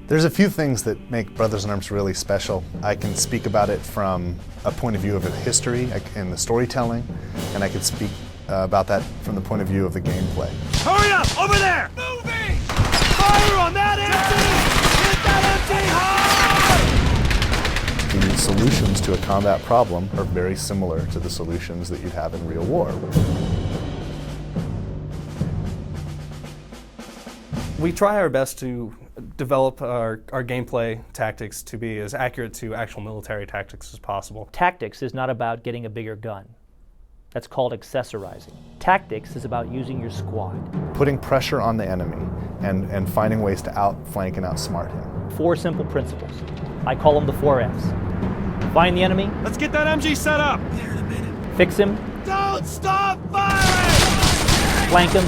There's a few things that make Brothers in Arms really special. I can speak about it from a point of view of the history and the storytelling, and I can speak about that from the point of view of the gameplay. Hurry up! Over there! Moving! Fire on that empty! Hit that empty hard! The solutions to a combat problem are very similar to the solutions that you'd have in real war. We try our best to develop our gameplay tactics to be as accurate to actual military tactics as possible. Tactics is not about getting a bigger gun. That's called accessorizing. Tactics is about using your squad. Putting pressure on the enemy and finding ways to outflank and outsmart him. 4 simple principles. I call them the 4 Fs. Find the enemy. Let's get that MG set up! Fix him. Don't stop firing! Flank him.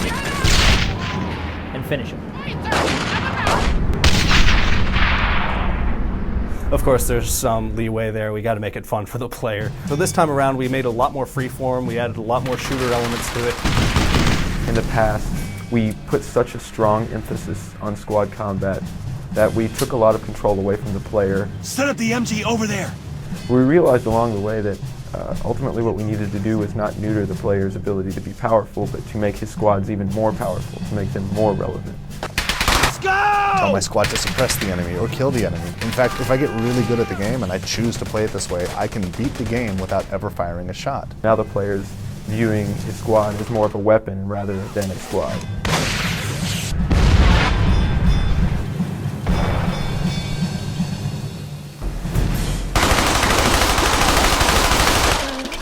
And finish him. Of course, there's some leeway there. We got to make it fun for the player. So this time around, we made a lot more freeform. We added a lot more shooter elements to it. In the past, we put such a strong emphasis on squad combat that we took a lot of control away from the player. Set up the MG over there! We realized along the way that ultimately what we needed to do was not neuter the player's ability to be powerful, but to make his squads even more powerful, to make them more relevant. Let's go! Tell my squad to suppress the enemy or kill the enemy. In fact, if I get really good at the game and I choose to play it this way, I can beat the game without ever firing a shot. Now the player's viewing his squad as more of a weapon rather than a squad.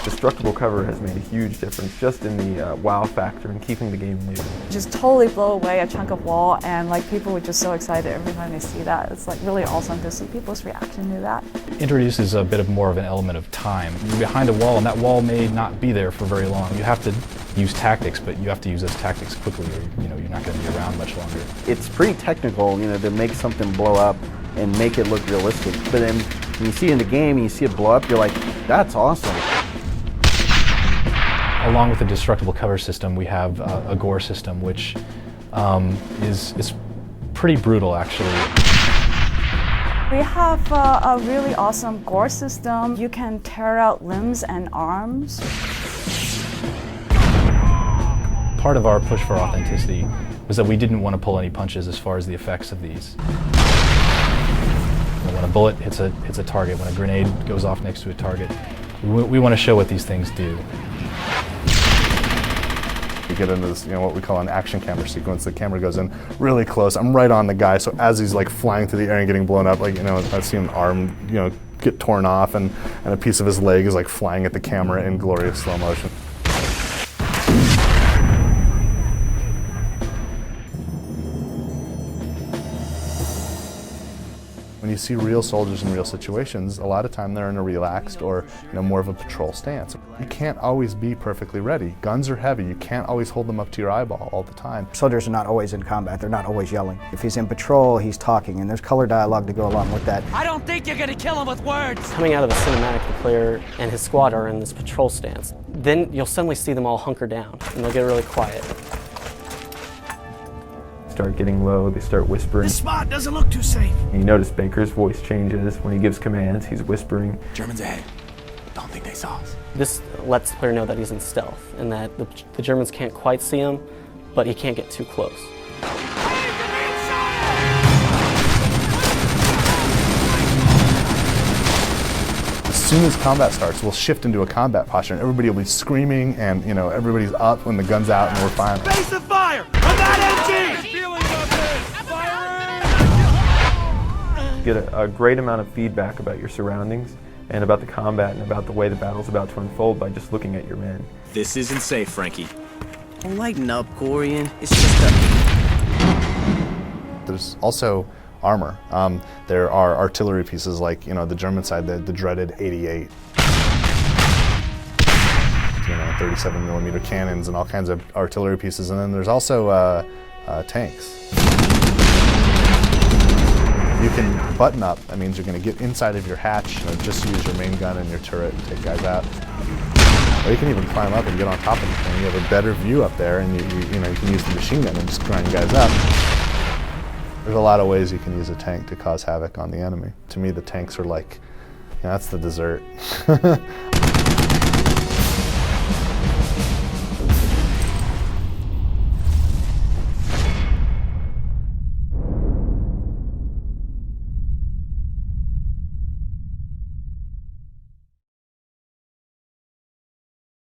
Destructible cover has made a huge difference just in the wow factor and keeping the game new. Just totally blow away a chunk of wall, and like people were just so excited every time they see that. It's like really awesome to see people's reaction to that. Introduces a bit of more of an element of time. You're behind a wall and that wall may not be there for very long. You have to use tactics, but you have to use those tactics quickly or you're not going to be around much longer. It's pretty technical, to make something blow up and make it look realistic. But then when you see it in the game and you see it blow up, you're like, that's awesome. Along with the destructible cover system, we have a gore system, which is pretty brutal, actually. We have a really awesome gore system. You can tear out limbs and arms. Part of our push for authenticity was that we didn't want to pull any punches as far as the effects of these. When a bullet hits a target, when a grenade goes off next to a target, we want to show what these things do. You get into this, what we call an action camera sequence. The camera goes in really close. I'm right on the guy, so as he's like flying through the air and getting blown up, I've seen an arm, get torn off, and a piece of his leg is like flying at the camera in glorious slow motion. When you see real soldiers in real situations, a lot of time they're in a relaxed or more of a patrol stance. You can't always be perfectly ready. Guns are heavy. You can't always hold them up to your eyeball all the time. Soldiers are not always in combat. They're not always yelling. If he's in patrol, he's talking, and there's color dialogue to go along with that. I don't think you're gonna kill him with words! Coming out of the cinematic, the player and his squad are in this patrol stance. Then you'll suddenly see them all hunker down, and they'll get really quiet. Start getting low, they start whispering. This spot doesn't look too safe. And you notice Baker's voice changes. When he gives commands, he's whispering. Germans ahead. Don't think they saw us. This lets the player know that he's in stealth, and that the Germans can't quite see him, but he can't get too close. As soon as combat starts, we'll shift into a combat posture, and everybody will be screaming, and everybody's up when the gun's out, and we're firing. Base of fire! On that MG! Get a great amount of feedback about your surroundings and about the combat and about the way the battle's about to unfold by just looking at your men. This isn't safe, Frankie. Lighten up, Corian. It's just a... There's also armor. There are artillery pieces like, the German side, the dreaded 88. 37 millimeter cannons and all kinds of artillery pieces. And then there's also tanks. You can button up. That means you're going to get inside of your hatch, just use your main gun and your turret and take guys out. Or you can even climb up and get on top of the thing. You have a better view up there, and you can use the machine gun and just grind guys up. There's a lot of ways you can use a tank to cause havoc on the enemy. To me, the tanks are like, that's the dessert.